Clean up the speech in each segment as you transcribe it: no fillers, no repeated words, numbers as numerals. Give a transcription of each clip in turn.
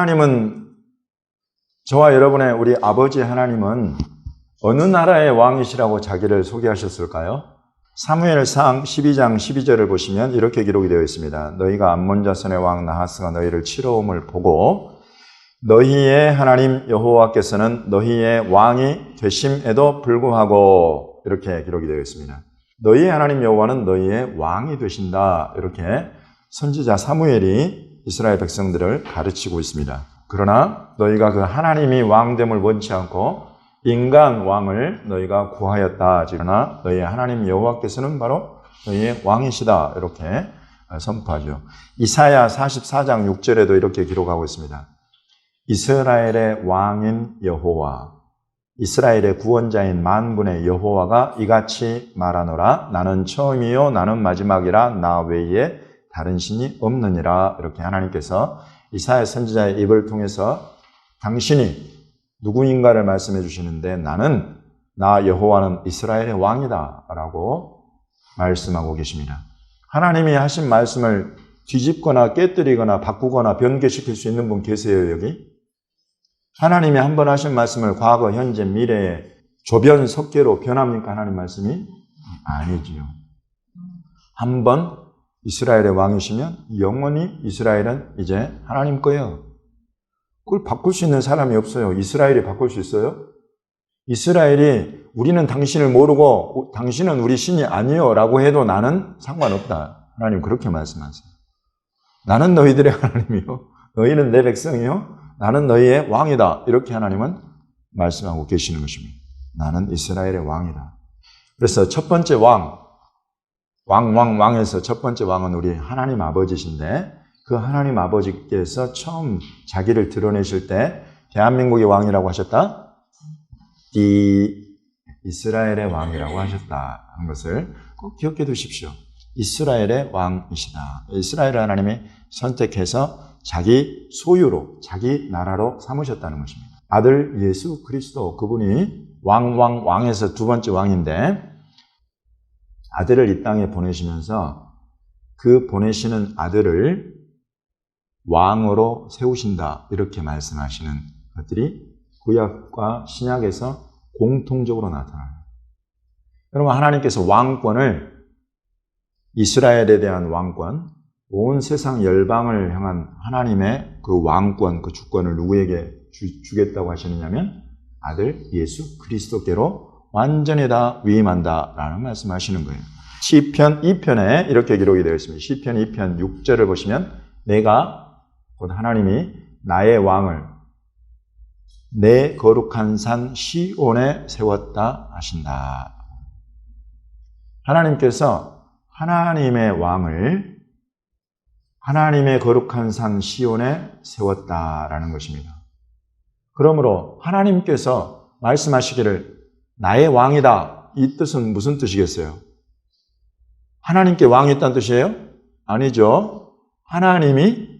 하나님은, 저와 여러분의 우리 아버지 하나님은 어느 나라의 왕이시라고 자기를 소개하셨을까요? 사무엘상 12장 12절을 보시면 이렇게 기록이 되어 있습니다. 너희가 암몬 자손의 왕 나하스가 너희를 치러옴을 보고 너희의 하나님 여호와께서는 너희의 왕이 되심에도 불구하고, 이렇게 기록이 되어 있습니다. 너희의 하나님 여호와는 너희의 왕이 되신다, 이렇게 선지자 사무엘이 이스라엘 백성들을 가르치고 있습니다. 그러나 너희가 그 하나님이 왕됨을 원치 않고 인간 왕을 너희가 구하였다. 그러나 너희의 하나님 여호와께서는 바로 너희의 왕이시다, 이렇게 선포하죠. 이사야 44장 6절에도 이렇게 기록하고 있습니다. 이스라엘의 왕인 여호와, 이스라엘의 구원자인 만군의 여호와가 이같이 말하노라. 나는 처음이요 나는 마지막이라. 나 외에 다른 신이 없느니라. 이렇게 하나님께서 이사야 선지자의 입을 통해서 당신이 누구인가를 말씀해 주시는데, 나 여호와는 이스라엘의 왕이다 라고 말씀하고 계십니다. 하나님이 하신 말씀을 뒤집거나 깨뜨리거나 바꾸거나 변개시킬 수 있는 분 계세요, 여기? 하나님이 한 번 하신 말씀을 과거, 현재, 미래에 조변석계로 변합니까? 하나님 말씀이? 아니지요. 한 번 이스라엘의 왕이시면 영원히 이스라엘은 이제 하나님 거예요. 그걸 바꿀 수 있는 사람이 없어요. 이스라엘이 바꿀 수 있어요? 이스라엘이 우리는 당신을 모르고 당신은 우리 신이 아니요 라고 해도 나는 상관없다. 하나님 그렇게 말씀하세요. 나는 너희들의 하나님이요, 너희는 내 백성이요, 나는 너희의 왕이다. 이렇게 하나님은 말씀하고 계시는 것입니다. 나는 이스라엘의 왕이다. 그래서 첫 번째 왕에서 첫 번째 왕은 우리 하나님 아버지신데, 그 하나님 아버지께서 처음 자기를 드러내실 때 대한민국의 왕이라고 하셨다? 이스라엘의 왕이라고 하셨다 하는 것을 꼭 기억해 두십시오. 이스라엘의 왕이시다. 이스라엘을 하나님이 선택해서 자기 소유로, 자기 나라로 삼으셨다는 것입니다. 아들 예수 그리스도, 그분이 왕에서 두 번째 왕인데, 아들을 이 땅에 보내시면서 그 보내시는 아들을 왕으로 세우신다, 이렇게 말씀하시는 것들이 구약과 신약에서 공통적으로 나타나요. 여러분, 하나님께서 왕권을, 이스라엘에 대한 왕권, 온 세상 열방을 향한 하나님의 그 왕권, 그 주권을 누구에게 주겠다고 하시느냐면 아들 예수 그리스도께로 완전히 다 위임한다라는 말씀하시는 거예요. 시편 2편에 이렇게 기록이 되어 있습니다. 시편 2편 6절을 보시면 내가, 곧 하나님이 나의 왕을 내 거룩한 산 시온에 세웠다 하신다. 하나님께서 하나님의 왕을 하나님의 거룩한 산 시온에 세웠다라는 것입니다. 그러므로 하나님께서 말씀하시기를 나의 왕이다, 이 뜻은 무슨 뜻이겠어요? 하나님께 왕이 있다는 뜻이에요? 아니죠. 하나님이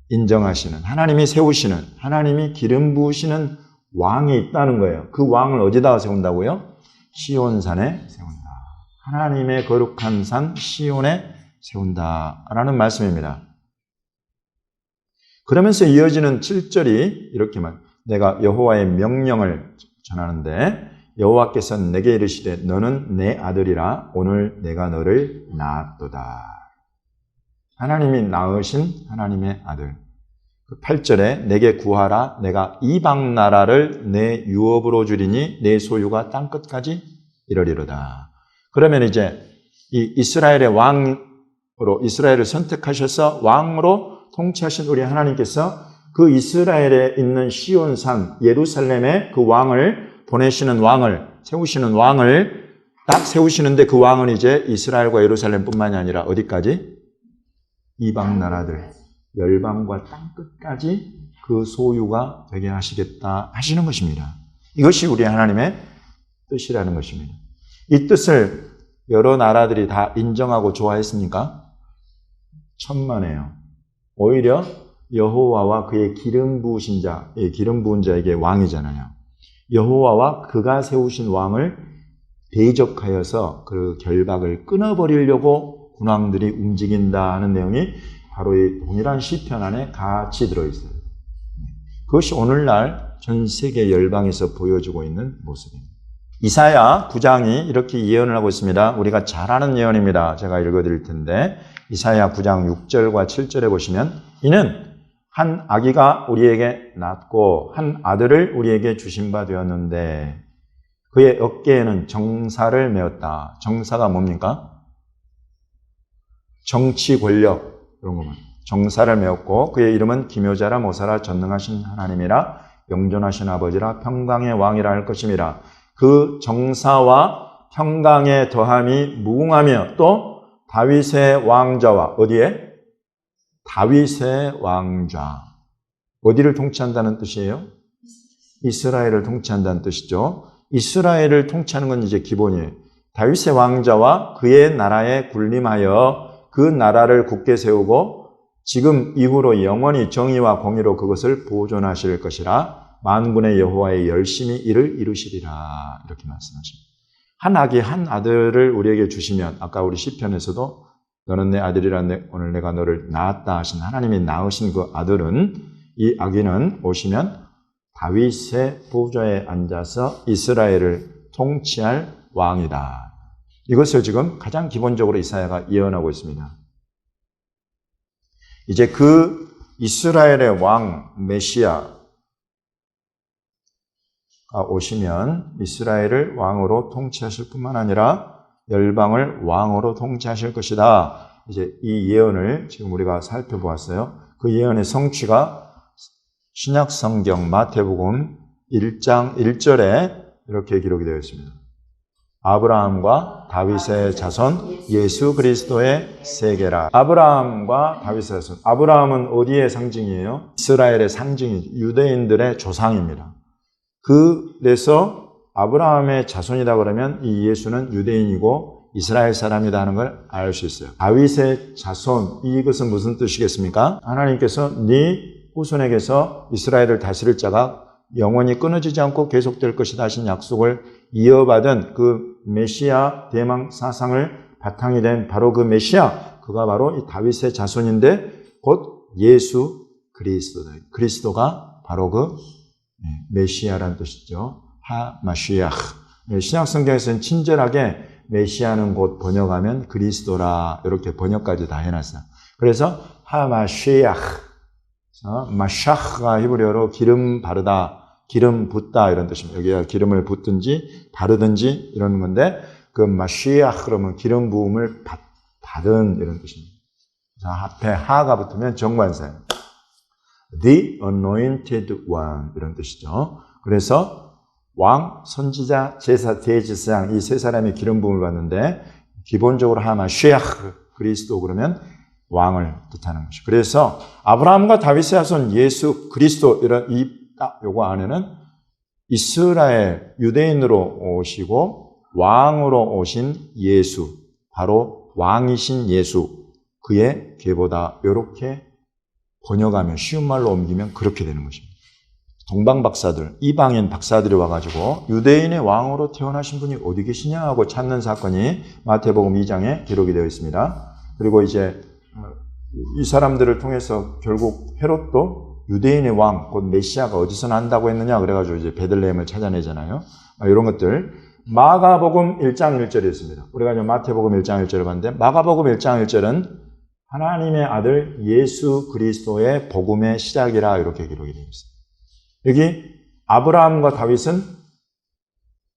인정하시는, 하나님이 세우시는, 하나님이 기름 부으시는 왕이 있다는 거예요. 그 왕을 어디다가 세운다고요? 시온산에 세운다. 하나님의 거룩한 산 시온에 세운다라는 말씀입니다. 그러면서 이어지는 7절이 이렇게 내가 여호와의 명령을 전하는데 여호와께서는 내게 이르시되 너는 내 아들이라 오늘 내가 너를 낳았도다. 하나님이 낳으신 하나님의 아들. 8절에 내게 구하라 내가 이방 나라를 내 유업으로 주리니 내 소유가 땅끝까지 이르리로다. 그러면 이제 이 이스라엘의 왕으로 이스라엘을 선택하셔서 왕으로 통치하신 우리 하나님께서 그 이스라엘에 있는 시온산 예루살렘에 그 왕을 보내시는, 왕을 세우시는, 왕을 딱 세우시는데 그 왕은 이제 이스라엘과 예루살렘뿐만이 아니라 어디까지? 이방 나라들, 열방과 땅끝까지 그 소유가 되게 하시겠다 하시는 것입니다. 이것이 우리 하나님의 뜻이라는 것입니다. 이 뜻을 여러 나라들이 다 인정하고 좋아했습니까? 천만에요. 오히려 여호와와 그의 기름 부으신 자, 기름 부은 자에게 왕이잖아요. 여호와와 그가 세우신 왕을 대적하여서 그 결박을 끊어버리려고 군왕들이 움직인다는 내용이 바로 이 동일한 시편 안에 같이 들어있어요. 그것이 오늘날 전 세계 열방에서 보여주고 있는 모습입니다. 이사야 9장이 이렇게 예언을 하고 있습니다. 우리가 잘 아는 예언입니다. 제가 읽어드릴 텐데 이사야 9장 6절과 7절에 보시면 이는 한 아기가 우리에게 낳고 한 아들을 우리에게 주신 바 되었는데 그의 어깨에는 정사를 메었다. 정사가 뭡니까? 정치 권력 이런 것만. 정사를 메었고 그의 이름은 기묘자라 모사라 전능하신 하나님이라 영존하신 아버지라 평강의 왕이라 할 것임이라. 그 정사와 평강의 더함이 무궁하며 또 다윗의 왕좌와 어디에? 다윗의 왕좌. 어디를 통치한다는 뜻이에요? 이스라엘을 통치한다는 뜻이죠. 이스라엘을 통치하는 건 이제 기본이에요. 다윗의 왕좌와 그의 나라에 군림하여 그 나라를 굳게 세우고 지금 이후로 영원히 정의와 공의로 그것을 보존하실 것이라. 만군의 여호와의 열심히 이를 이루시리라. 이렇게 말씀하십니다. 한 아기 한 아들을 우리에게 주시면 아까 우리 시편에서도 너는 내 아들이라 오늘 내가 너를 낳았다 하신 하나님이 낳으신 그 아들은 이 아기는 오시면 다윗의 보좌에 앉아서 이스라엘을 통치할 왕이다. 이것을 지금 가장 기본적으로 이사야가 예언하고 있습니다. 이제 그 이스라엘의 왕 메시아가 오시면 이스라엘을 왕으로 통치하실 뿐만 아니라 열방을 왕으로 통치하실 것이다. 이제 이 예언을 지금 우리가 살펴보았어요. 그 예언의 성취가 신약 성경 마태복음 1장 1절에 이렇게 기록이 되어 있습니다. 아브라함과 다윗의 자손 예수 그리스도의 세계라. 아브라함과 다윗의 자손. 아브라함은 어디의 상징이에요? 이스라엘의 상징이죠. 유대인들의 조상입니다. 그래서 아브라함의 자손이다 그러면 이 예수는 유대인이고 이스라엘 사람이다 하는 걸 알 수 있어요. 다윗의 자손, 이것은 무슨 뜻이겠습니까? 하나님께서 네 후손에게서 이스라엘을 다스릴 자가 영원히 끊어지지 않고 계속될 것이다 하신 약속을 이어받은 그 메시아 대망 사상을 바탕이 된 바로 그 메시아, 그가 바로 이 다윗의 자손인데 곧 예수 그리스도다. 그리스도가 바로 그 메시아라는 뜻이죠. 하마시아흐. 신약 성경에서는 친절하게 메시아는 곧 번역하면 그리스도라 이렇게 번역까지 다 해놨어요. 그래서 하마시아흐. 마샤흐가 히브리어로 기름 바르다, 기름 붓다 이런 뜻입니다. 여기가 기름을 붓든지 바르든지 이런 건데 그 마시아흐 그러면 기름 부음을 받은 이런 뜻입니다. 앞에 하가 붙으면 정관사예요. The anointed one 이런 뜻이죠. 그래서 왕, 선지자, 제사, 대제사장 이 세 사람이 기름 부음을 받는데 기본적으로 하마시아흐 그리스도 그러면 왕을 뜻하는 것이죠. 그래서 아브라함과 다윗의 자손 예수 그리스도 이런 요거 안에는 이스라엘 유대인으로 오시고 왕으로 오신 예수, 바로 왕이신 예수, 그의 계보다 이렇게 번역하면 쉬운 말로 옮기면 그렇게 되는 것입니다. 동방 박사들, 이방인 박사들이 와가지고 유대인의 왕으로 태어나신 분이 어디 계시냐 하고 찾는 사건이 마태복음 2장에 기록이 되어 있습니다. 그리고 이제 이 사람들을 통해서 결국 헤롯도 유대인의 왕, 곧 메시아가 어디서 난다고 했느냐 그래가지고 이제 베들레헴을 찾아내잖아요. 이런 것들 마가복음 1장 1절에 있습니다. 우리가 이제 마태복음 1장 1절을 봤는데 마가복음 1장 1절은 하나님의 아들 예수 그리스도의 복음의 시작이라 이렇게 기록이 되어 있습니다. 여기 아브라함과 다윗은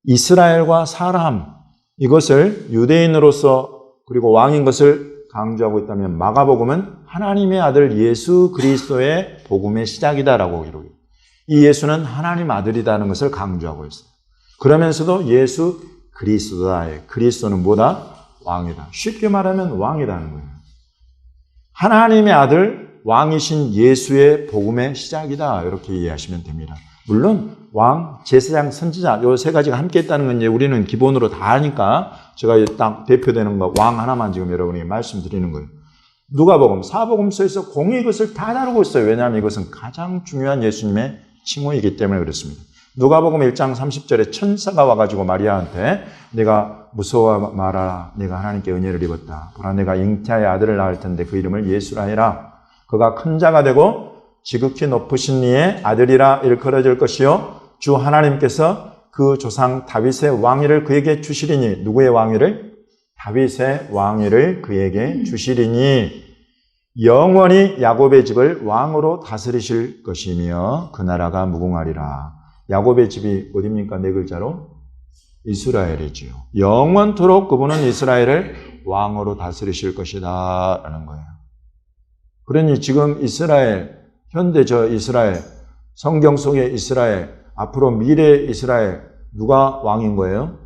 이스라엘과 사람 이것을 유대인으로서 그리고 왕인 것을 강조하고 있다면 마가복음은 하나님의 아들 예수 그리스도의 복음의 시작이다라고 기록해요. 이 예수는 하나님 아들이라는 것을 강조하고 있어요. 그러면서도 예수 그리스도다. 그리스도는 뭐다? 왕이다. 쉽게 말하면 왕이라는 거예요. 하나님의 아들 왕이신 예수의 복음의 시작이다. 이렇게 이해하시면 됩니다. 물론 왕, 제사장, 선지자 이 세 가지가 함께 있다는 건 이제 우리는 기본으로 다 아니까 제가 딱 대표되는 거 왕 하나만 지금 여러분에게 말씀드리는 거예요. 누가복음, 사복음서에서 공의 이것을 다 다루고 있어요. 왜냐하면 이것은 가장 중요한 예수님의 칭호이기 때문에 그렇습니다. 누가복음 1장 30절에 천사가 와가지고 마리아한테 내가 무서워 말아라. 내가 하나님께 은혜를 입었다. 보라 내가 잉태하여 아들을 낳을 텐데 그 이름을 예수라 해라. 그가 큰 자가 되고 지극히 높으신 이의 아들이라 일컬어질 것이요 주 하나님께서 그 조상 다윗의 왕위를 그에게 주시리니. 누구의 왕위를? 다윗의 왕위를 그에게 주시리니 영원히 야곱의 집을 왕으로 다스리실 것이며 그 나라가 무궁하리라. 야곱의 집이 어디입니까? 네 글자로 이스라엘이지요. 영원토록 그분은 이스라엘을 왕으로 다스리실 것이다 라는 거예요. 그러니 지금 이스라엘, 현대 저 이스라엘, 성경 속의 이스라엘, 앞으로 미래의 이스라엘, 누가 왕인 거예요?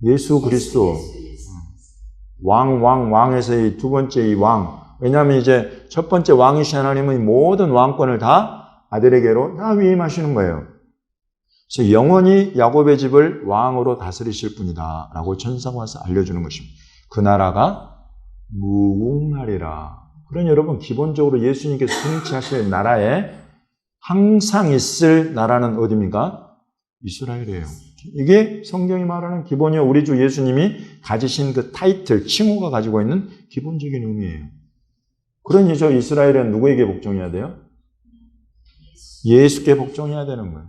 예수 그리스도. 왕에서의 두 번째 이 왕. 왜냐하면 이제 첫 번째 왕이신 하나님은 모든 왕권을 다 아들에게로 다 위임하시는 거예요. 그래서 영원히 야곱의 집을 왕으로 다스리실 분이다 라고 천사가 와서 알려주는 것입니다. 그 나라가 무궁하리라. 그러니 여러분 기본적으로 예수님께서 통치하실 나라에 항상 있을 나라는 어디입니까? 이스라엘이에요. 이게 성경이 말하는 기본이요. 우리 주 예수님이 가지신 그 타이틀, 칭호가 가지고 있는 기본적인 의미예요. 그러니 저 이스라엘은 누구에게 복종해야 돼요? 예수께 복종해야 되는 거예요.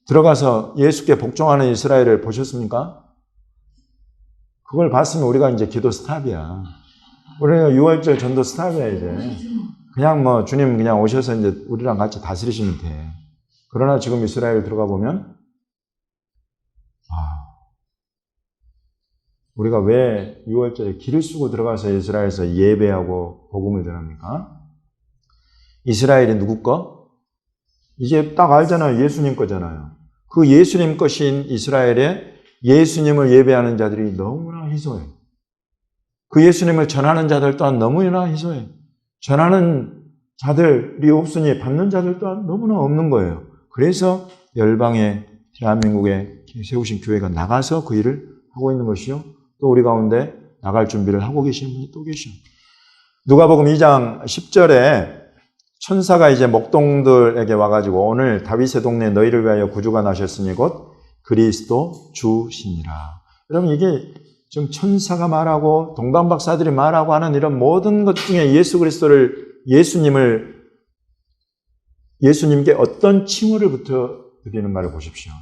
들어가서 예수께 복종하는 이스라엘을 보셨습니까? 그걸 봤으면 우리가 이제 기도 스탑이야. 우리가 6월절 전도 스탑이야, 이제. 그냥 뭐 주님 그냥 오셔서 이제 우리랑 같이 다스리시면 돼. 그러나 지금 이스라엘 들어가 보면, 우리가 왜 6월절에 길을 쓰고 들어가서 이스라엘에서 예배하고 복음을 전합니까? 이스라엘이 누구 거? 이제 딱 알잖아요. 예수님 거잖아요. 그 예수님 것인 이스라엘에 예수님을 예배하는 자들이 너무나 희소해. 그 예수님을 전하는 자들 또한 너무나 희소해. 전하는 자들이 없으니 받는 자들 또한 너무나 없는 거예요. 그래서 열방에 대한민국에 세우신 교회가 나가서 그 일을 하고 있는 것이요. 또 우리 가운데 나갈 준비를 하고 계시는 분이 또 계셔. 누가복음 2장 10절에 천사가 이제 목동들에게 와가지고 오늘 다윗의 동네 너희를 위하여 구주가 나셨으니 곧 그리스도 주시니라. 여러분 이게 지금 천사가 말하고 동방 박사들이 말하고 하는 이런 모든 것 중에 예수 그리스도를 예수님께 어떤 칭호를 붙여 드리는 말을 보십시오.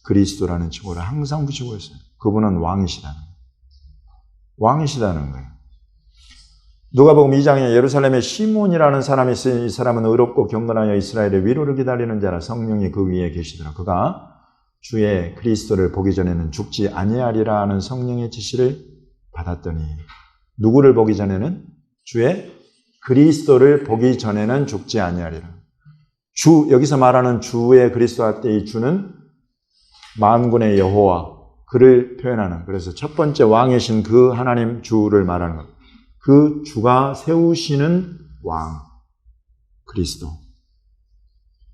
그리스도라는 칭호를 항상 붙이고 있어요. 그분은 왕이시다는 거예요. 누가복음 2장에 예루살렘에 시몬이라는 사람이 있으니 이 사람은 의롭고 경건하여 이스라엘의 위로를 기다리는 자라. 성령이 그 위에 계시더라. 그가 주의 그리스도를 보기 전에는 죽지 아니하리라 하는 성령의 지시를 받았더니, 누구를 보기 전에는? 주의 그리스도를 보기 전에는 죽지 아니하리라. 여기서 말하는 주의 그리스도 할 때 이 주는 만군의 여호와, 그를 표현하는, 그래서 첫 번째 왕이신 그 하나님 주를 말하는 것. 그 주가 세우시는 왕, 그리스도.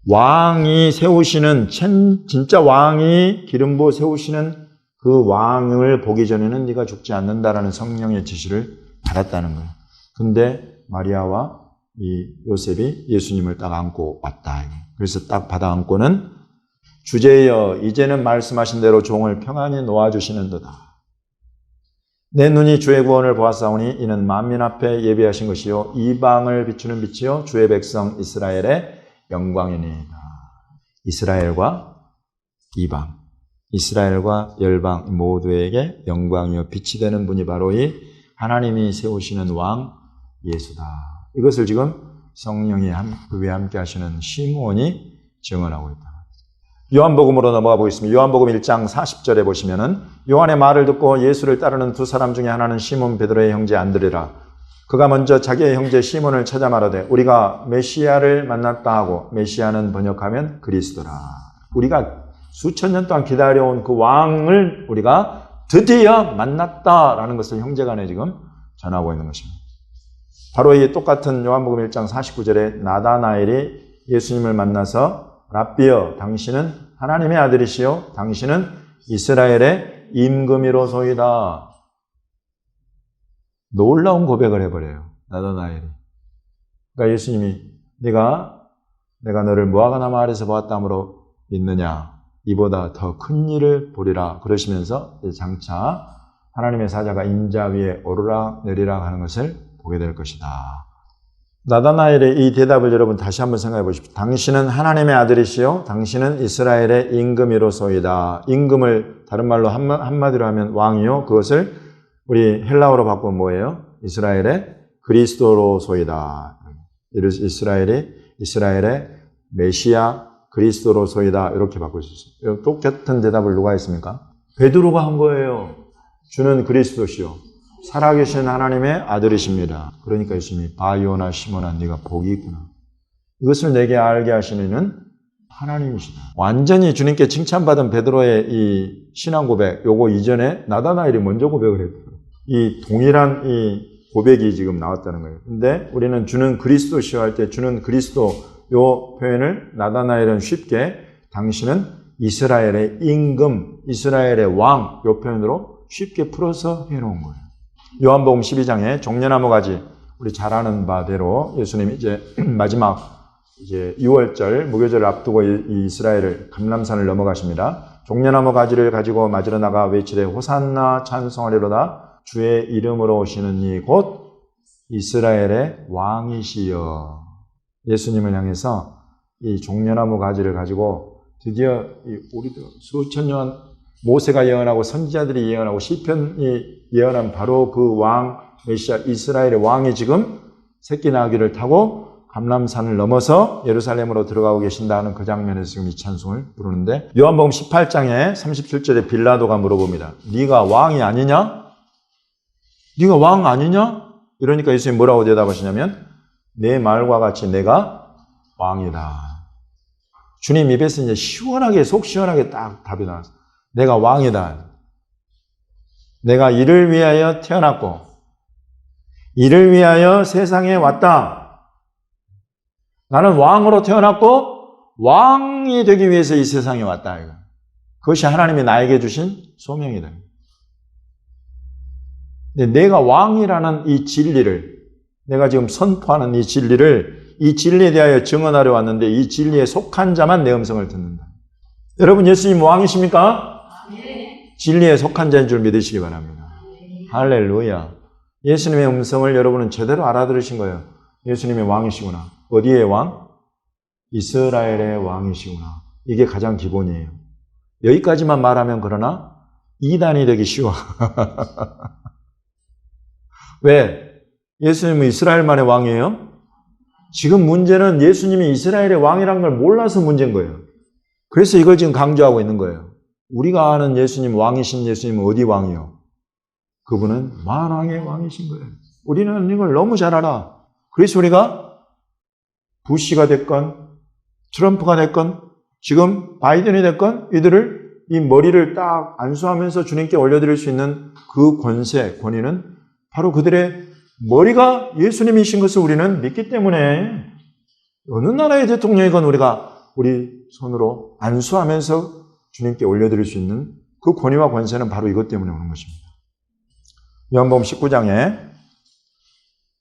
왕이 세우시는, 진짜 왕이 기름 부어 세우시는 그 왕을 보기 전에는 네가 죽지 않는다라는 성령의 지시를 받았다는 거예요. 근데 마리아와 이 요셉이 예수님을 딱 안고 왔다. 그래서 딱 받아 안고는 주제여 이제는 말씀하신 대로 종을 평안히 놓아주시는도다. 내 눈이 주의 구원을 보았사오니 이는 만민 앞에 예비하신 것이요 이방을 비추는 빛이요 주의 백성 이스라엘의 영광이니이다. 이스라엘과 이방, 이스라엘과 열방 모두에게 영광이요 빛이 되는 분이 바로 이 하나님이 세우시는 왕 예수다. 이것을 지금 성령이 그 위에 함께 하시는 시므온이 증언하고 있다. 요한복음으로 넘어가 보겠습니다. 요한복음 1장 40절에 보시면은 요한의 말을 듣고 예수를 따르는 두 사람 중에 하나는 시몬 베드로의 형제 안드레라. 그가 먼저 자기의 형제 시몬을 찾아 말하되 우리가 메시아를 만났다 하고, 메시아는 번역하면 그리스도라. 우리가 수천 년 동안 기다려온 그 왕을 우리가 드디어 만났다라는 것을 형제간에 지금 전하고 있는 것입니다. 바로 이 똑같은 요한복음 1장 49절에 나다나엘이 예수님을 만나서 랍비여 당신은 하나님의 아들이시요 당신은 이스라엘의 임금이로소이다. 놀라운 고백을 해버려요. 나다나엘이. 그러니까 예수님이 내가 너를 무화과나무 아래서 보았다 함으로 믿느냐, 이보다 더 큰 일을 보리라 그러시면서 장차 하나님의 사자가 인자 위에 오르락 내리락 하는 것을 보게 될 것이다. 나다나엘의 이 대답을 여러분 다시 한번 생각해 보십시오. 당신은 하나님의 아들이시요 당신은 이스라엘의 임금이로소이다. 임금을 다른 말로 한마디로 하면 왕이요. 그것을 우리 헬라어로 바꾸면 뭐예요? 이스라엘의 그리스도로소이다. 이스라엘의 메시아 그리스도로소이다. 이렇게 바꿀 수 있어요. 똑같은 대답을 누가 했습니까? 베드로가 한 거예요. 주는 그리스도시요 살아계신 하나님의 아들이십니다. 그러니까 예수님이 바요나 시몬아 네가 복이 있구나. 이것을 내게 알게 하시는 이는 하나님이시다. 완전히 주님께 칭찬받은 베드로의 이 신앙 고백, 요거 이전에 나다나엘이 먼저 고백을 했고요. 이 동일한 이 고백이 지금 나왔다는 거예요. 근데 우리는 주는 그리스도시요 할 때 주는 그리스도 요 표현을 나다나엘은 쉽게 당신은 이스라엘의 임금, 이스라엘의 왕 요 표현으로 쉽게 풀어서 해놓은 거예요. 요한복음 12장에 종려나무 가지, 우리 잘 아는 바대로 예수님이 이제 마지막 이제 6월절 무교절을 앞두고 이 이스라엘을 감람산을 넘어가십니다. 종려나무 가지를 가지고 맞으러 나가 외치되 호산나 찬송하리로다 주의 이름으로 오시는 이 곧 이스라엘의 왕이시여. 예수님을 향해서 이 종려나무 가지를 가지고 드디어 우리도 수천 년 모세가 예언하고 선지자들이 예언하고 시편이 예언한 바로 그 왕 메시아 이스라엘의 왕이 지금 새끼 나귀를 타고 감람산을 넘어서 예루살렘으로 들어가고 계신다는 그 장면에서 지금 이 찬송을 부르는데 요한복음 18장에 37절에 빌라도가 물어봅니다. 네가 왕이 아니냐? 네가 왕 아니냐? 이러니까 예수님이 뭐라고 대답하시냐면 내 말과 같이 내가 왕이다. 주님 입에서 이제 시원하게 속 시원하게 딱 답이 나왔어요. 내가 왕이다. 내가 이를 위하여 태어났고 이를 위하여 세상에 왔다. 나는 왕으로 태어났고 왕이 되기 위해서 이 세상에 왔다. 그것이 하나님이 나에게 주신 소명이다. 근데 내가 왕이라는 이 진리를, 내가 지금 선포하는 이 진리를, 이 진리에 대하여 증언하려 왔는데 이 진리에 속한 자만 내 음성을 듣는다. 여러분 예수님 왕이십니까? 진리에 속한 자인 줄 믿으시기 바랍니다. 할렐루야. 예수님의 음성을 여러분은 제대로 알아들으신 거예요. 예수님의 왕이시구나. 어디의 왕? 이스라엘의 왕이시구나. 이게 가장 기본이에요. 여기까지만 말하면 그러나 이단이 되기 쉬워. 왜? 예수님은 이스라엘만의 왕이에요? 지금 문제는 예수님이 이스라엘의 왕이란 걸 몰라서 문제인 거예요. 그래서 이걸 지금 강조하고 있는 거예요. 우리가 아는 예수님, 왕이신 예수님은 어디 왕이요? 그분은 만왕의 왕이신 거예요. 우리는 이걸 너무 잘 알아. 그래서 우리가 부시가 됐건 트럼프가 됐건 지금 바이든이 됐건 이들을 이 머리를 딱 안수하면서 주님께 올려드릴 수 있는 그 권세, 권위는 바로 그들의 머리가 예수님이신 것을 우리는 믿기 때문에 어느 나라의 대통령이건 우리가 우리 손으로 안수하면서 주님께 올려드릴 수 있는 그 권위와 권세는 바로 이것 때문에 오는 것입니다. 요한복음 19장에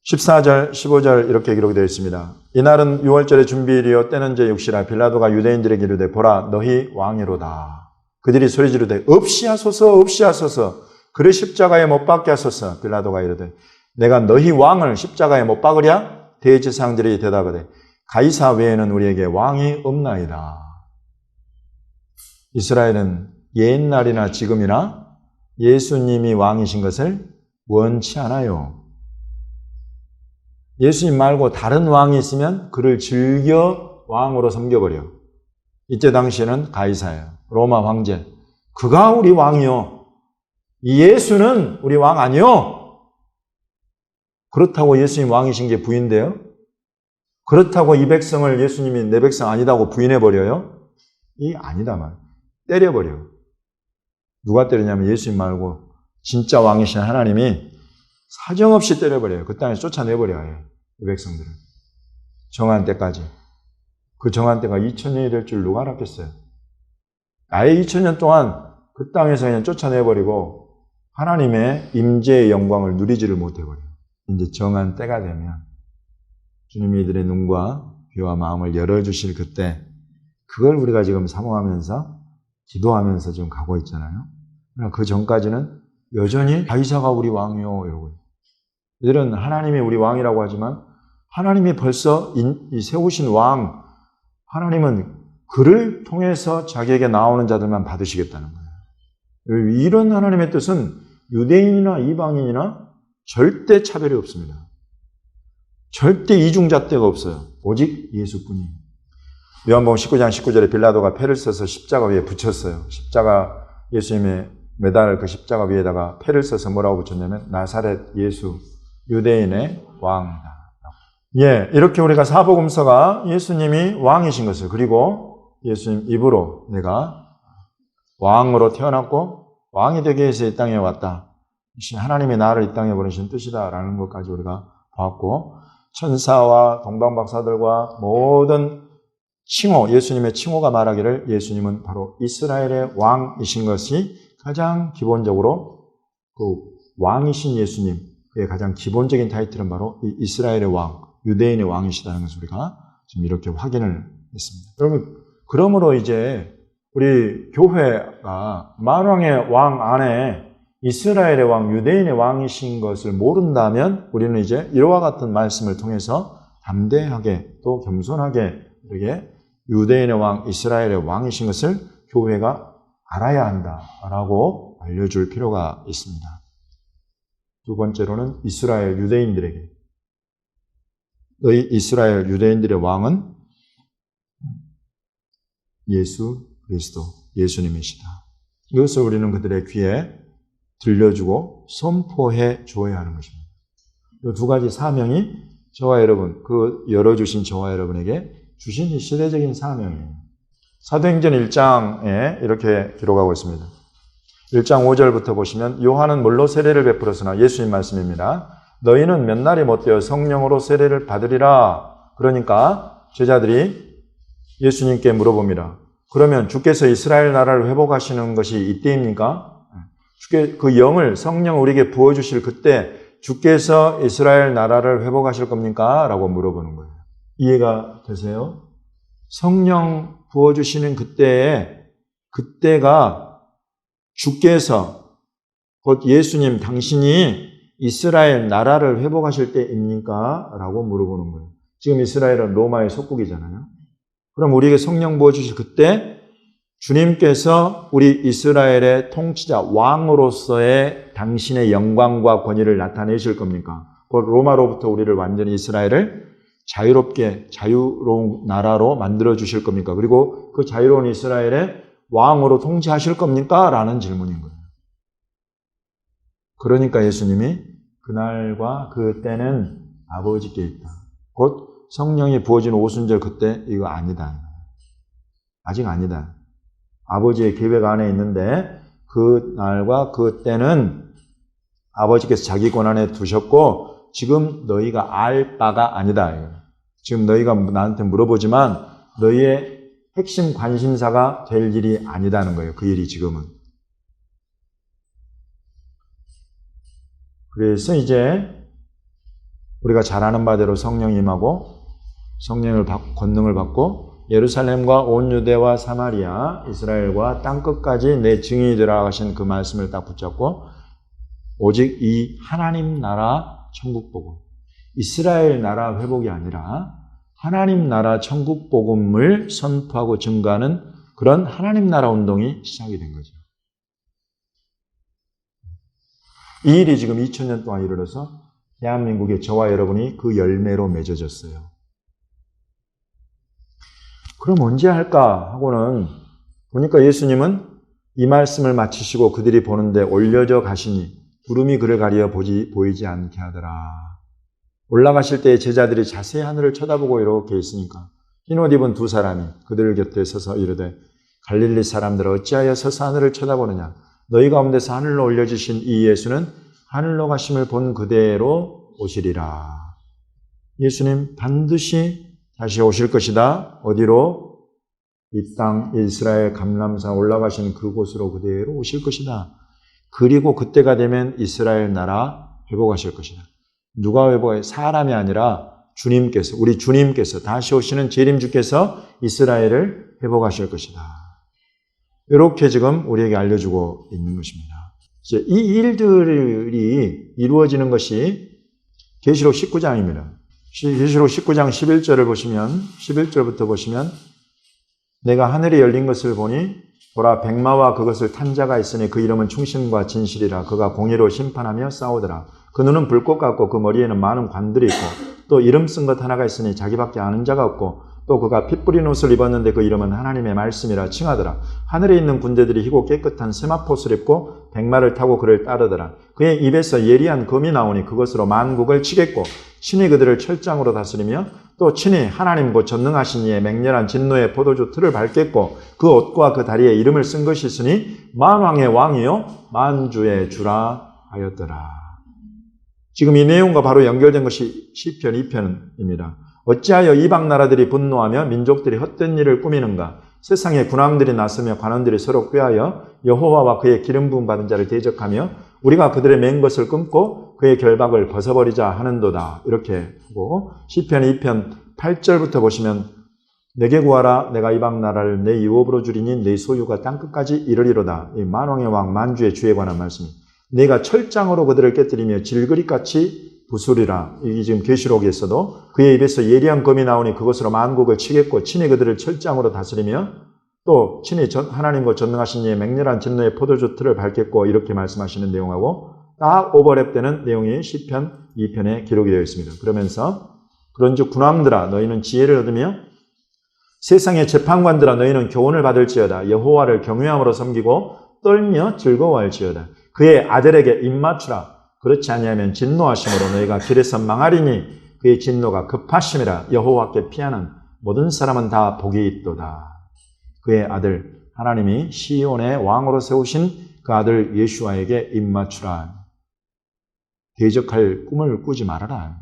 14절, 15절 이렇게 기록이 되어 있습니다. 이날은 6월절의 준비일이요 때는 제 6시라 빌라도가 유대인들에게 이르되 보라 너희 왕이로다. 그들이 소리 지르되 없이 하소서 없이 하소서 그를 십자가에 못 박게 하소서. 빌라도가 이르되 내가 너희 왕을 십자가에 못 박으랴? 대제사장들이 대답하되 가이사 외에는 우리에게 왕이 없나이다. 이스라엘은 옛날이나 지금이나 예수님이 왕이신 것을 원치 않아요. 예수님 말고 다른 왕이 있으면 그를 즐겨 왕으로 섬겨버려. 이때 당시에는 가이사예요. 로마 황제. 그가 우리 왕이요. 이 예수는 우리 왕 아니요. 그렇다고 예수님 왕이신 게 부인돼요? 그렇다고 이 백성을 예수님이 내 백성 아니다고 부인해버려요? 이 아니다 말. 때려버려. 누가 때리냐면 예수님 말고 진짜 왕이신 하나님이 사정없이 때려버려요. 그 땅에서 쫓아내버려요. 이 백성들을. 정한 때까지. 그 정한 때가 2000년이 될 줄 누가 알았겠어요? 아예 2000년 동안 그 땅에서 그냥 쫓아내버리고 하나님의 임재의 영광을 누리지를 못해버려요. 이제 정한 때가 되면 주님이 이들의 눈과 귀와 마음을 열어주실 그때 그걸 우리가 지금 사모하면서 기도하면서 지금 가고 있잖아요. 그 전까지는 여전히 가이사가 우리 왕이요 이러고 이들은 하나님이 우리 왕이라고 하지만 하나님이 벌써 세우신 왕, 하나님은 그를 통해서 자기에게 나오는 자들만 받으시겠다는 거예요. 이런 하나님의 뜻은 유대인이나 이방인이나 절대 차별이 없습니다. 절대 이중잣대가 없어요. 오직 예수뿐이에요. 요한복음 19장 19절에 빌라도가 패를 써서 십자가 위에 붙였어요. 십자가 예수님의 매달 그 십자가 위에다가 패를 써서 뭐라고 붙였냐면 나사렛 예수 유대인의 왕이다. 예, 이렇게 우리가 사복음서가 예수님이 왕이신 것을, 그리고 예수님 입으로 내가 왕으로 태어났고 왕이 되기 위해서 이 땅에 왔다. 하나님이 나를 이 땅에 보내신 뜻이다라는 것까지 우리가 봤고, 천사와 동방박사들과 모든 칭호, 예수님의 칭호가 말하기를 예수님은 바로 이스라엘의 왕이신 것이 가장 기본적으로 그 왕이신 예수님, 그의 가장 기본적인 타이틀은 바로 이 이스라엘의 왕, 유대인의 왕이시다는 것을 우리가 지금 이렇게 확인을 했습니다. 여러분, 그러므로 이제 우리 교회가 만왕의 왕 안에 이스라엘의 왕, 유대인의 왕이신 것을 모른다면 우리는 이제 이와 같은 말씀을 통해서 담대하게 또 겸손하게 이렇게 유대인의 왕, 이스라엘의 왕이신 것을 교회가 알아야 한다라고 알려줄 필요가 있습니다. 두 번째로는 이스라엘 유대인들에게, 너희 이스라엘 유대인들의 왕은 예수 그리스도, 예수님이시다. 이것을 우리는 그들의 귀에 들려주고 선포해 줘야 하는 것입니다. 이 두 가지 사명이 저와 여러분, 그 열어주신 저와 여러분에게 주신 이 시대적인 사명이에요. 사도행전 1장에 이렇게 기록하고 있습니다. 1장 5절부터 보시면 요한은 물로 세례를 베풀었으나, 예수님 말씀입니다. 너희는 몇 날이 못되어 성령으로 세례를 받으리라. 그러니까 제자들이 예수님께 물어봅니다. 그러면 주께서 이스라엘 나라를 회복하시는 것이 이때입니까? 주께 그 영을, 성령 우리에게 부어주실 그때 주께서 이스라엘 나라를 회복하실 겁니까? 라고 물어보는 거예요. 이해가 되세요? 성령 부어주시는 그때가 주께서, 곧 예수님 당신이 이스라엘 나라를 회복하실 때입니까? 라고 물어보는 거예요. 지금 이스라엘은 로마의 속국이잖아요. 그럼 우리에게 성령 부어주실 그때 주님께서 우리 이스라엘의 통치자, 왕으로서의 당신의 영광과 권위를 나타내실 겁니까? 곧 로마로부터 우리를 완전히 이스라엘을 자유롭게, 자유로운 나라로 만들어 주실 겁니까? 그리고 그 자유로운 이스라엘의 왕으로 통치하실 겁니까? 라는 질문인 거예요. 그러니까 예수님이 그날과 그 때는 아버지께 있다. 곧 성령이 부어진 오순절 그때 이거 아니다. 아직 아니다. 아버지의 계획 안에 있는데 그 날과 그 때는 아버지께서 자기 권한에 두셨고 지금 너희가 알 바가 아니다. 지금 너희가 나한테 물어보지만 너희의 핵심 관심사가 될 일이 아니다는 거예요. 그 일이 지금은. 그래서 이제 우리가 잘 아는 바대로 성령이 임하고 성령을 권능을 받고 예루살렘과 온 유대와 사마리아, 이스라엘과 땅끝까지 내 증인이 되라 하신 그 말씀을 딱 붙잡고 오직 이 하나님 나라 천국 복음, 이스라엘 나라 회복이 아니라 하나님 나라 천국 복음을 선포하고 증거하는 그런 하나님 나라 운동이 시작이 된 거죠. 이 일이 지금 2000년 동안 이르러서 대한민국의 저와 여러분이 그 열매로 맺어졌어요. 그럼 언제 할까 하고는 보니까 예수님은 이 말씀을 마치시고 그들이 보는데 올려져 가시니 구름이 그를 가리어 보이지 않게 하더라. 올라가실 때 제자들이 자세히 하늘을 쳐다보고 이렇게 있으니까 흰옷 입은 두 사람이 그들 곁에 서서 이르되 갈릴리 사람들아 어찌하여 서서 하늘을 쳐다보느냐. 너희 가운데서 하늘로 올려주신 이 예수는 하늘로 가심을 본 그대로 오시리라. 예수님 반드시 다시 오실 것이다. 어디로? 이 땅 이스라엘 감람산 올라가신 그곳으로 그대로 오실 것이다. 그리고 그때가 되면 이스라엘 나라 회복하실 것이다. 누가 회복해? 사람이 아니라 주님께서, 우리 주님께서, 다시 오시는 재림주께서 이스라엘을 회복하실 것이다. 이렇게 지금 우리에게 알려주고 있는 것입니다. 이제 이 일들이 이루어지는 것이 계시록 19장입니다. 계시록 19장 11절을 보시면 11절부터 보시면 내가 하늘이 열린 것을 보니 보라 백마와 그것을 탄 자가 있으니 그 이름은 충신과 진실이라. 그가 공의로 심판하며 싸우더라. 그 눈은 불꽃 같고 그 머리에는 많은 관들이 있고 또 이름 쓴 것 하나가 있으니 자기밖에 아는 자가 없고 또 그가 피 뿌린 옷을 입었는데 그 이름은 하나님의 말씀이라 칭하더라. 하늘에 있는 군대들이 희고 깨끗한 세마포를 입고 백마를 타고 그를 따르더라. 그의 입에서 예리한 검이 나오니 그것으로 만국을 치겠고 친히 그들을 철장으로 다스리며 또 친히 하나님 곧 전능하신 이의 맹렬한 진노의 포도주 틀을 밟겠고 그 옷과 그 다리에 이름을 쓴 것이 있으니 만왕의 왕이요 만주의 주라 하였더라. 지금 이 내용과 바로 연결된 것이 시편 2편입니다. 어찌하여 이방 나라들이 분노하며 민족들이 헛된 일을 꾸미는가? 세상에 군왕들이 나서며 관원들이 서로 꾀하여 여호와와 그의 기름 부음 받은 자를 대적하며 우리가 그들의 맹 것을 끊고 그의 결박을 벗어버리자 하는도다. 이렇게 하고 시편 2편 8절부터 보시면 내게 구하라. 내가 이방 나라를 내 유업으로 주리니 내 소유가 땅끝까지 이르리로다. 이 만왕의 왕 만주의 주에 관한 말씀입니다. 내가 철장으로 그들을 깨뜨리며 질그릇같이 부수리라. 이게 지금 계시록에서도 그의 입에서 예리한 검이 나오니 그것으로 만국을 치겠고 친히 그들을 철장으로 다스리며 또 친히 하나님과 전능하신 이의 맹렬한 진노의 포도주 틀을 밟겠고 이렇게 말씀하시는 내용하고 딱 오버랩되는 내용이 시편 2편에 기록이 되어 있습니다. 그러면서 그런즉 군왕들아 너희는 지혜를 얻으며 세상의 재판관들아 너희는 교훈을 받을지어다. 여호와를 경외함으로 섬기고 떨며 즐거워할지어다. 그의 아들에게 입맞추라. 그렇지 아니하면 진노하심으로 너희가 길에서 망하리니 그의 진노가 급하심이라. 여호와께 피하는 모든 사람은 다 복이 있도다. 그의 아들 하나님이 시온의 왕으로 세우신 그 아들 예수아에게 입맞추라. 대적할 꿈을 꾸지 말아라.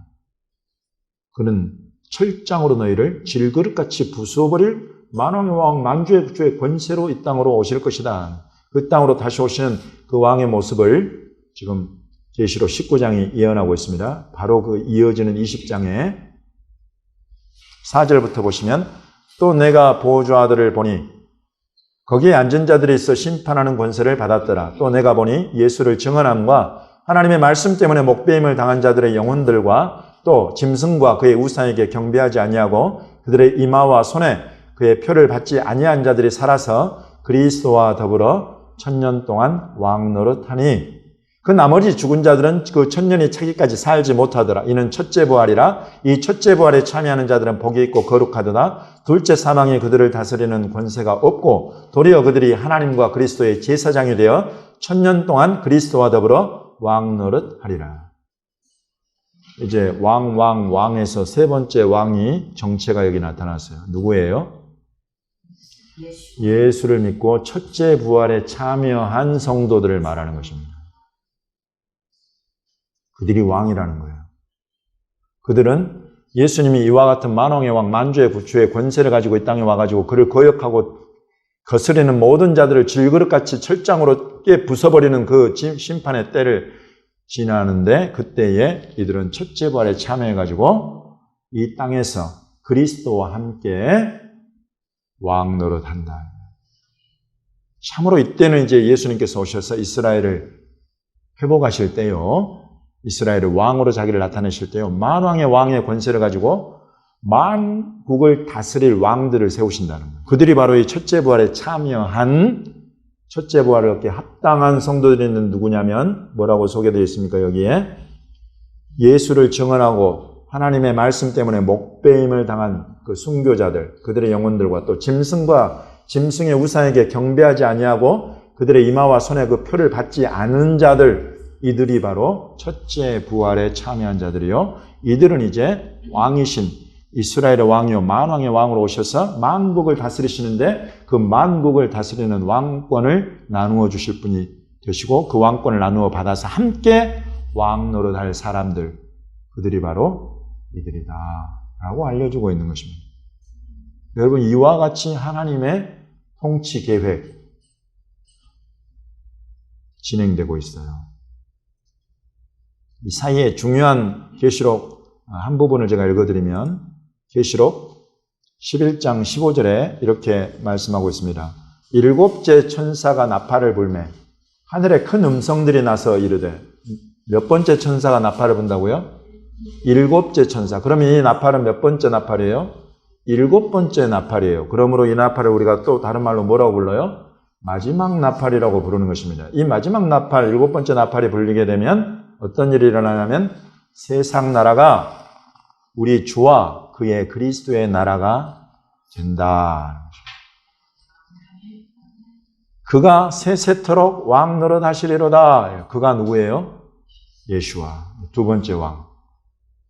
그는 철장으로 너희를 질그릇같이 부수어버릴 만왕의 왕 만주의 주의 권세로 이 땅으로 오실 것이다. 그 땅으로 다시 오시는 그 왕의 모습을 지금 계시록 19장이 예언하고 있습니다. 바로 그 이어지는 20장에 4절부터 보시면 또 내가 보좌들을 보니 거기에 앉은 자들이 있어 심판하는 권세를 받았더라. 또 내가 보니 예수를 증언함과 하나님의 말씀 때문에 목배임을 당한 자들의 영혼들과 또 짐승과 그의 우상에게 경배하지 아니하고 그들의 이마와 손에 그의 표를 받지 아니한 자들이 살아서 그리스도와 더불어 1000년 동안 왕 노릇하니 그 나머지 죽은 자들은 그 1000년이 차기까지 살지 못하더라. 이는 첫째 부활이라. 이 첫째 부활에 참여하는 자들은 복이 있고 거룩하도다. 둘째 사망이 그들을 다스리는 권세가 없고 도리어 그들이 하나님과 그리스도의 제사장이 되어 1000년 동안 그리스도와 더불어 왕 노릇하리라. 이제 왕에서 세 번째 왕이 정체가 여기 나타났어요. 누구예요? 예수를 믿고 첫째 부활에 참여한 성도들을 말하는 것입니다. 그들이 왕이라는 거예요. 그들은 예수님이 이와 같은 만왕의 왕, 만주의 주의 권세를 가지고 이 땅에 와가지고 그를 거역하고 거스리는 모든 자들을 질그릇같이 철장으로 깨 부숴버리는 그 심판의 때를 지나는데 그때에 이들은 첫째 부활에 참여해가지고 이 땅에서 그리스도와 함께 왕 노릇한다. 참으로 이때는 이제 예수님께서 오셔서 이스라엘을 회복하실 때요. 이스라엘을 왕으로 자기를 나타내실 때요. 만왕의 왕의 권세를 가지고 만국을 다스릴 왕들을 세우신다는 거예요. 그들이 바로 이 첫째 부활에 참여한 첫째 부활을 얻기에 합당한 성도들은 누구냐면 뭐라고 소개되어 있습니까? 여기에 예수를 증언하고 하나님의 말씀 때문에 목배임을 당한 그 순교자들, 그들의 영혼들과 또 짐승의 우상에게 경배하지 아니하고 그들의 이마와 손에 그 표를 받지 않은 자들, 이들이 바로 첫째 부활에 참여한 자들이요. 이들은 이제 왕이신 이스라엘의 왕이요 만왕의 왕으로 오셔서 만국을 다스리시는데 그 만국을 다스리는 왕권을 나누어 주실 분이 되시고 그 왕권을 나누어 받아서 함께 왕 노릇할 사람들, 그들이 바로 이들이다 라고 알려주고 있는 것입니다. 여러분, 이와 같이 하나님의 통치 계획 진행되고 있어요. 이 사이에 중요한 계시록 한 부분을 제가 읽어드리면 계시록 11장 15절에 이렇게 말씀하고 있습니다. 일곱째 천사가 나팔을 불매 하늘에 큰 음성들이 나서 이르되 몇 번째 천사가 나팔을 분다고요? 7째 천사. 그러면 이 나팔은 몇 번째 나팔이에요? 7번째 나팔이에요. 그러므로 이 나팔을 우리가 또 다른 말로 뭐라고 불러요? 마지막 나팔이라고 부르는 것입니다. 이 마지막 나팔, 7번째 나팔이 불리게 되면 어떤 일이 일어나냐면 세상 나라가 우리 주와 그의 그리스도의 나라가 된다. 그가 세세토록 왕 노릇하시리로다. 그가 누구예요? 예수와 두 번째 왕.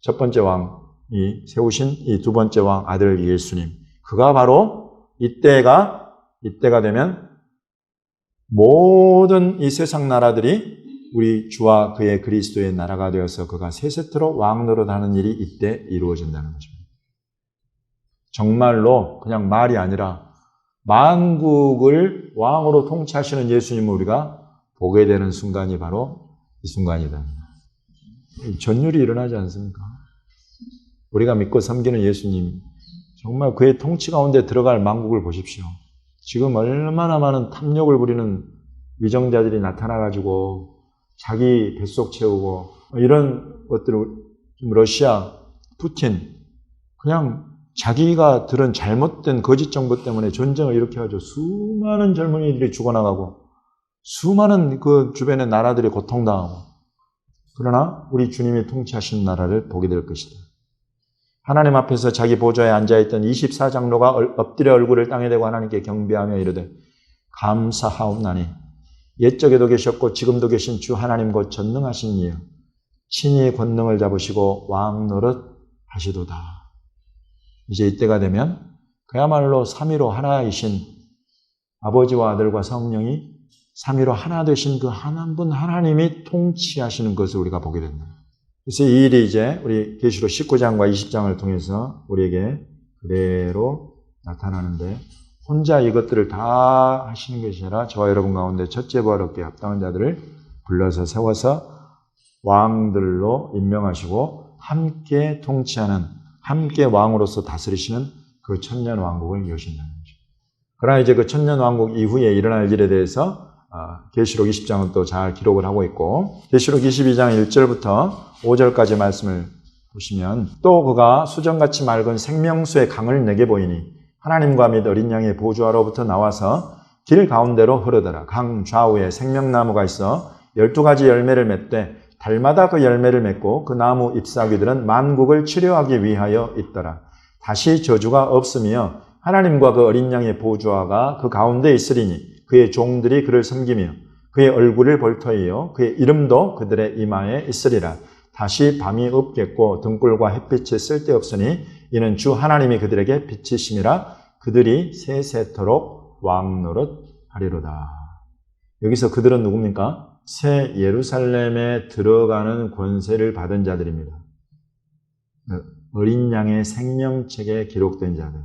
첫 번째 왕이 세우신 이 두 번째 왕 아들 예수님. 그가 바로 이때가 되면 모든 이 세상 나라들이 우리 주와 그의 그리스도의 나라가 되어서 그가 세세토록 왕 노릇하는 일이 이때 이루어진다는 것입니다. 정말로 그냥 말이 아니라 만국을 왕으로 통치하시는 예수님을 우리가 보게 되는 순간이 바로 이 순간이다. 전율이 일어나지 않습니까? 우리가 믿고 섬기는 예수님, 정말 그의 통치 가운데 들어갈 만국을 보십시오. 지금 얼마나 많은 탐욕을 부리는 위정자들이 나타나가지고 자기 뱃속 채우고 이런 것들을 러시아, 푸틴 그냥 자기가 들은 잘못된 거짓 정보 때문에 전쟁을 일으켜가지고 수많은 젊은이들이 죽어나가고 수많은 그 주변의 나라들이 고통당하고 그러나 우리 주님이 통치하시는 나라를 보게 될 것이다. 하나님 앞에서 자기 보좌에 앉아있던 24장로가 엎드려 얼굴을 땅에 대고 하나님께 경배하며 이르되 감사하옵나니 옛적에도 계셨고 지금도 계신 주 하나님 곧 전능하신 이여 친히 권능을 잡으시고 왕 노릇 하시도다. 이제 이때가 되면 그야말로 삼위로 하나이신 아버지와 아들과 성령이 삼위로 하나 되신 그 한 분 하나님이 통치하시는 것을 우리가 보게 된다. 그래서 이 일이 이제 우리 계시록 19장과 20장을 통해서 우리에게 그대로 나타나는데 혼자 이것들을 다 하시는 것이 아니라 저와 여러분 가운데 첫째 부활 얻기에 합당한 자들을 불러서 세워서 왕들로 임명하시고 함께 통치하는 함께 왕으로서 다스리시는 그 천년 왕국을 여신다는 거죠. 그러나 이제 그 천년 왕국 이후에 일어날 일에 대해서 계시록 20장은 또 잘 기록을 하고 있고 계시록 22장 1절부터 5절까지 말씀을 보시면 또 그가 수정같이 맑은 생명수의 강을 내게 보이니 하나님과 및 어린 양의 보좌로부터 나와서 길 가운데로 흐르더라. 강 좌우에 생명나무가 있어 12가지 열매를 맺되 달마다 그 열매를 맺고 그 나무 잎사귀들은 만국을 치료하기 위하여 있더라. 다시 저주가 없으며 하나님과 그 어린 양의 보좌가 그 가운데 있으리니 그의 종들이 그를 섬기며 그의 얼굴을 볼 터이요 그의 이름도 그들의 이마에 있으리라. 다시 밤이 없겠고 등불과 햇빛이 쓸데없으니 이는 주 하나님이 그들에게 빛이심이라. 그들이 세세토록 왕노릇 하리로다. 여기서 그들은 누굽니까? 새 예루살렘에 들어가는 권세를 받은 자들입니다. 어린 양의 생명책에 기록된 자들.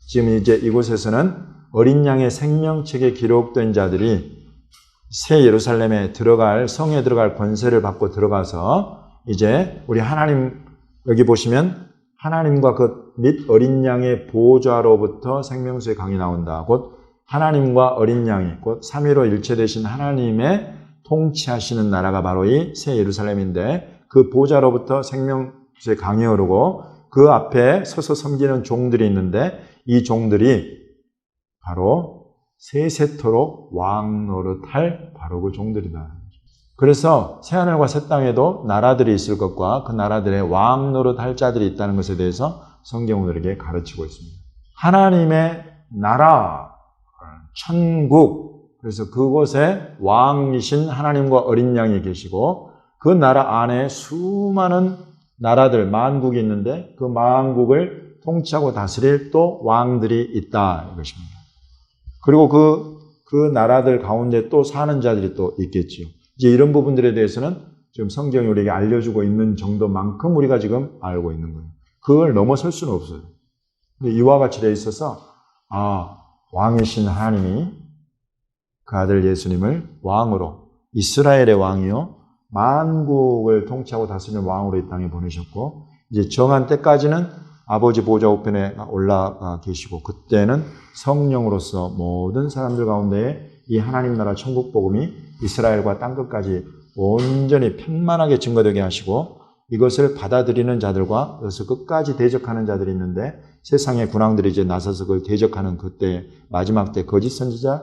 지금 이제 이곳에서는 어린 양의 생명책에 기록된 자들이 새 예루살렘에 들어갈 성에 들어갈 권세를 받고 들어가서 이제 우리 하나님 여기 보시면 하나님과 그 및 어린 양의 보좌로부터 생명수의 강이 나온다. 곧 하나님과 어린 양이 곧 삼위로 일체되신 하나님의 통치하시는 나라가 바로 이 새 예루살렘인데 그 보좌로부터 생명수의 강이 흐르고 그 앞에 서서 섬기는 종들이 있는데 이 종들이 바로 세세토록 왕 노릇할 바로 그 종들이다. 그래서 새하늘과 새 땅에도 나라들이 있을 것과 그 나라들의 왕 노릇할 자들이 있다는 것에 대해서 성경은 우리에게 가르치고 있습니다. 하나님의 나라, 천국, 그래서 그곳에 왕이신 하나님과 어린 양이 계시고 그 나라 안에 수많은 나라들, 만국이 있는데 그 만국을 통치하고 다스릴 또 왕들이 있다 이것입니다. 그리고 그 나라들 가운데 또 사는 자들이 또 있겠지요. 이제 이런 부분들에 대해서는 지금 성경이 우리에게 알려주고 있는 정도만큼 우리가 지금 알고 있는 거예요. 그걸 넘어설 수는 없어요. 근데 이와 같이 되어 있어서 왕이신 하나님이 그 아들 예수님을 왕으로 이스라엘의 왕이요 만국을 통치하고 다스리는 왕으로 이 땅에 보내셨고 이제 정한 때까지는 아버지 보좌 우편에 올라가 계시고 그때는 성령으로서 모든 사람들 가운데 이 하나님 나라 천국 복음이 이스라엘과 땅끝까지 온전히 편만하게 증거되게 하시고 이것을 받아들이는 자들과 여기서 끝까지 대적하는 자들이 있는데 세상의 군왕들이 이제 나서서 그걸 대적하는 그때 마지막 때 거짓 선지자,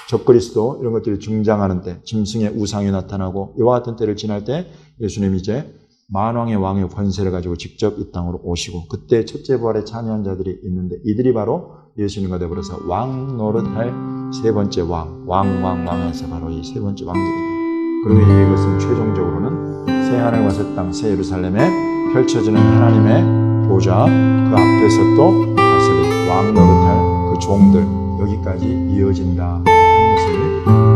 적그리스도 이런 것들이 등장하는 때 짐승의 우상이 나타나고 이와 같은 때를 지날 때 예수님이 이제 만왕의 왕의 권세를 가지고 직접 이 땅으로 오시고 그때 첫째 부활에 참여한 자들이 있는데 이들이 바로 예수님과 더불어서 왕 노릇할 세 번째 왕에서 바로 이 세 번째 왕들이다. 그리고 이것은 최종적으로는 새 하늘과 새 땅, 새 예루살렘에 펼쳐지는 하나님의 보좌 그 앞에서 또 다스릴 왕 노릇할 그 종들 여기까지 이어진다 하는 것을